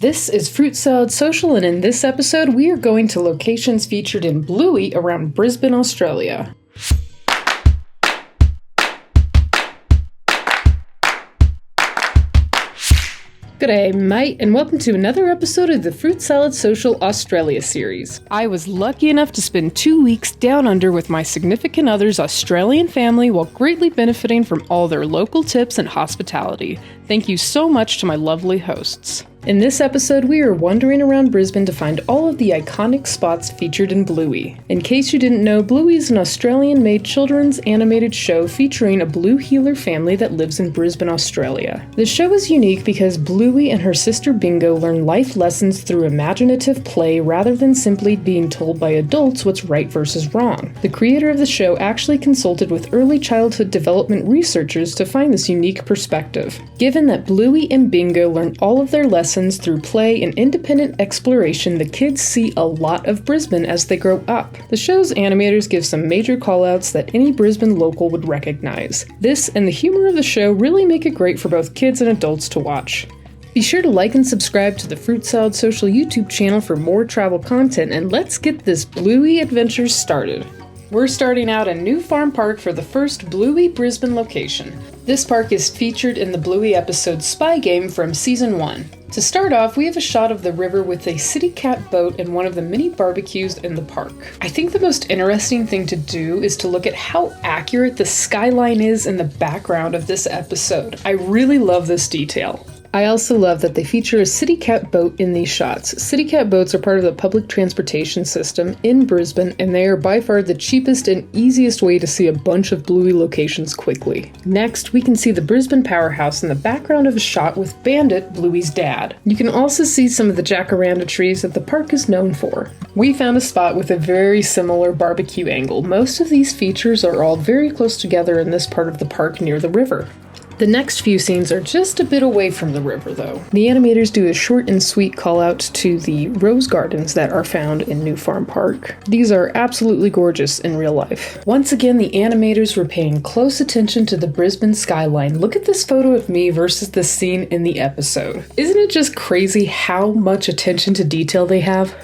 This is Fruit Salad Social, and in this episode, we are going to locations featured in Bluey around Brisbane, Australia. G'day, mate, and welcome to another episode of the Fruit Salad Social Australia series. I was lucky enough to spend 2 weeks down under with my significant other's Australian family while greatly benefiting from all their local tips and hospitality. Thank you so much to my lovely hosts. In this episode, we are wandering around Brisbane to find all of the iconic spots featured in Bluey. In case you didn't know, Bluey is an Australian-made children's animated show featuring a blue heeler family that lives in Brisbane, Australia. The show is unique because Bluey and her sister Bingo learn life lessons through imaginative play rather than simply being told by adults what's right versus wrong. The creator of the show actually consulted with early childhood development researchers to find this unique perspective. Given that Bluey and Bingo learn all of their lessons through play and independent exploration, the kids see a lot of Brisbane as they grow up. The show's animators give some major callouts that any Brisbane local would recognize. This and the humor of the show really make it great for both kids and adults to watch. Be sure to like and subscribe to the Fruit Salad Social YouTube channel for more travel content, and let's get this Bluey adventure started. We're starting out in New Farm Park for the first Bluey Brisbane location. This park is featured in the Bluey episode Spy Game from Season 1. To start off, we have a shot of the river with a city cat boat and one of the many barbecues in the park. I think the most interesting thing to do is to look at how accurate the skyline is in the background of this episode. I really love this detail. I also love that they feature a city cat boat in these shots. City cat boats are part of the public transportation system in Brisbane, and they are by far the cheapest and easiest way to see a bunch of Bluey locations quickly. Next, we can see the Brisbane powerhouse in the background of a shot with Bandit, Bluey's dad. You can also see some of the jacaranda trees that the park is known for. We found a spot with a very similar barbecue angle. Most of these features are all very close together in this part of the park near the river. The next few scenes are just a bit away from the river, though. The animators do a short and sweet call out to the rose gardens that are found in New Farm Park. These are absolutely gorgeous in real life. Once again, the animators were paying close attention to the Brisbane skyline. Look at this photo of me versus the scene in the episode. Isn't it just crazy how much attention to detail they have?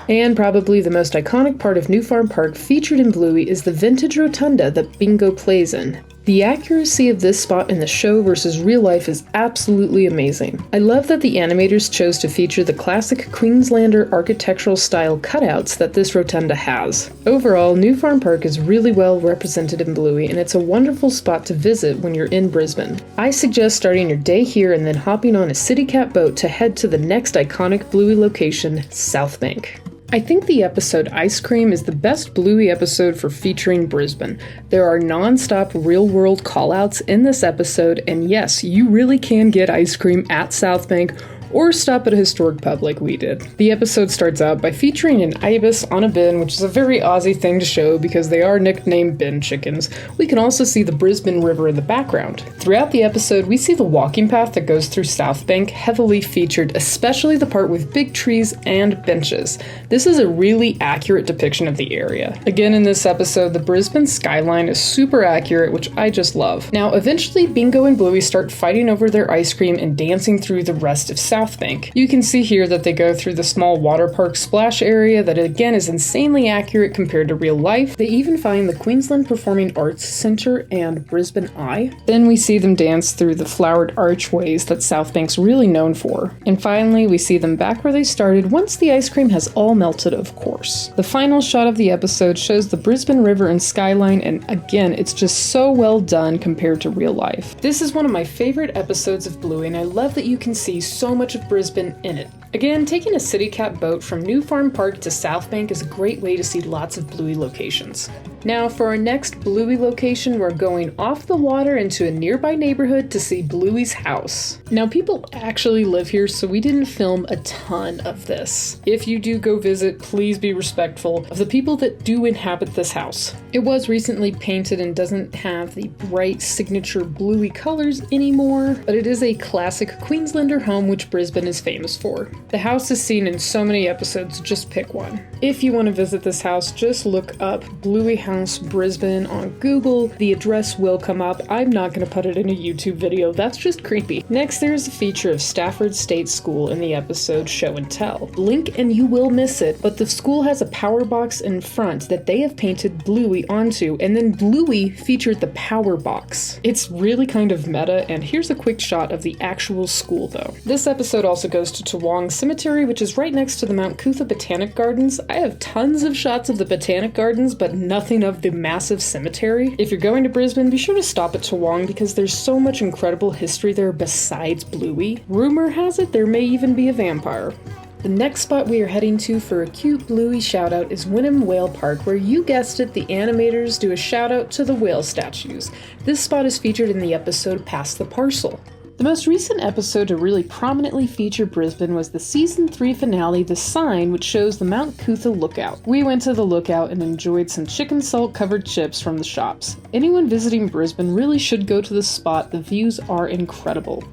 And probably the most iconic part of New Farm Park featured in Bluey is the vintage rotunda that Bingo plays in. The accuracy of this spot in the show versus real life is absolutely amazing. I love that the animators chose to feature the classic Queenslander architectural style cutouts that this rotunda has. Overall, New Farm Park is really well represented in Bluey, and it's a wonderful spot to visit when you're in Brisbane. I suggest starting your day here and then hopping on a city cat boat to head to the next iconic Bluey location, South Bank. I think the episode Ice Cream is the best Bluey episode for featuring Brisbane. There are non-stop real-world callouts in this episode, and yes, you really can get ice cream at South Bank or stop at a historic pub like we did. The episode starts out by featuring an ibis on a bin, which is a very Aussie thing to show because they are nicknamed bin chickens. We can also see the Brisbane River in the background. Throughout the episode, we see the walking path that goes through South Bank heavily featured, especially the part with big trees and benches. This is a really accurate depiction of the area. Again, in this episode, the Brisbane skyline is super accurate, which I just love. Now, eventually, Bingo and Bluey start fighting over their ice cream and dancing through the rest of South Bank. You can see here that they go through the small water park splash area that again is insanely accurate compared to real life. They even find the Queensland Performing Arts Centre and Brisbane Eye. Then we see them dance through the flowered archways that South Bank's really known for. And finally, we see them back where they started once the ice cream has all melted, of course. The final shot of the episode shows the Brisbane River and skyline, and again, it's just so well done compared to real life. This is one of my favorite episodes of Bluey, and I love that you can see so much of Brisbane in it. Again, taking a city cat boat from New Farm Park to South Bank is a great way to see lots of Bluey locations. Now, for our next Bluey location, we're going off the water into a nearby neighborhood to see Bluey's house. Now, people actually live here, so we didn't film a ton of this. If you do go visit, please be respectful of the people that do inhabit this house. It was recently painted and doesn't have the bright signature Bluey colors anymore, but it is a classic Queenslander home which Brisbane is famous for. The house is seen in so many episodes, just pick one. If you want to visit this house, just look up Bluey House Brisbane on Google. The address will come up. I'm not going to put it in a YouTube video, that's just creepy. Next, there is a feature of Stafford State School in the episode Show and Tell. Blink and you will miss it, but the school has a power box in front that they have painted Bluey onto, and then Bluey featured the power box. It's really kind of meta, and here's a quick shot of the actual school though. This episode also goes to Toowong Cemetery, which is right next to the Mount Coot-Tha Botanic Gardens. I have tons of shots of the Botanic Gardens, but nothing of the massive cemetery. If you're going to Brisbane, be sure to stop at Toowong because there's so much incredible history there besides Bluey. Rumor has it there may even be a vampire. The next spot we are heading to for a cute Bluey shoutout is Wynnum Whale Park, where you guessed it, the animators do a shoutout to the whale statues. This spot is featured in the episode Pass the Parcel. The most recent episode to really prominently feature Brisbane was the Season 3 finale, The Sign, which shows the Mount Coot-Tha lookout. We went to the lookout and enjoyed some chicken salt covered chips from the shops. Anyone visiting Brisbane really should go to this spot, the views are incredible.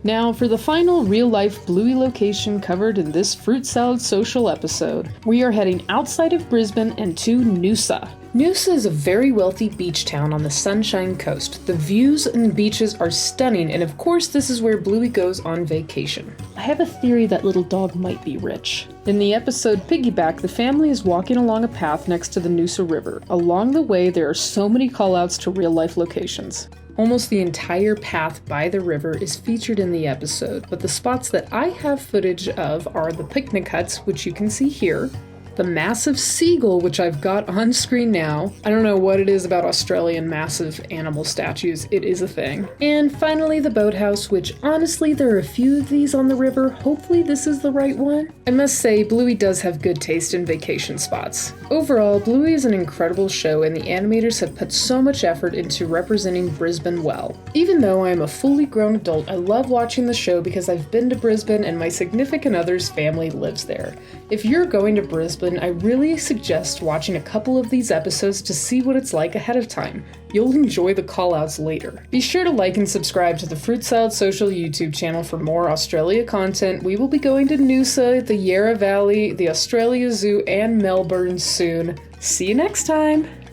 Now, for the final real-life Bluey location covered in this Fruit Salad Social episode, we are heading outside of Brisbane and to Noosa. Noosa is a very wealthy beach town on the Sunshine Coast. The views and beaches are stunning, and of course this is where Bluey goes on vacation. I have a theory that little dog might be rich. In the episode Piggyback, the family is walking along a path next to the Noosa River. Along the way, there are so many callouts to real-life locations. Almost the entire path by the river is featured in the episode, but the spots that I have footage of are the picnic huts, which you can see here, the massive seagull, which I've got on screen now. I don't know what it is about Australian massive animal statues, it is a thing. And finally the boathouse, which honestly there are a few of these on the river, hopefully this is the right one. I must say Bluey does have good taste in vacation spots. Overall, Bluey is an incredible show and the animators have put so much effort into representing Brisbane well. Even though I am a fully grown adult, I love watching the show because I've been to Brisbane and my significant other's family lives there. If you're going to Brisbane, I really suggest watching a couple of these episodes to see what it's like ahead of time. You'll enjoy the callouts later. Be sure to like and subscribe to the Fruit Salad Social YouTube channel for more Australia content. We will be going to Noosa, the Yarra Valley, the Australia Zoo, and Melbourne soon. See you next time!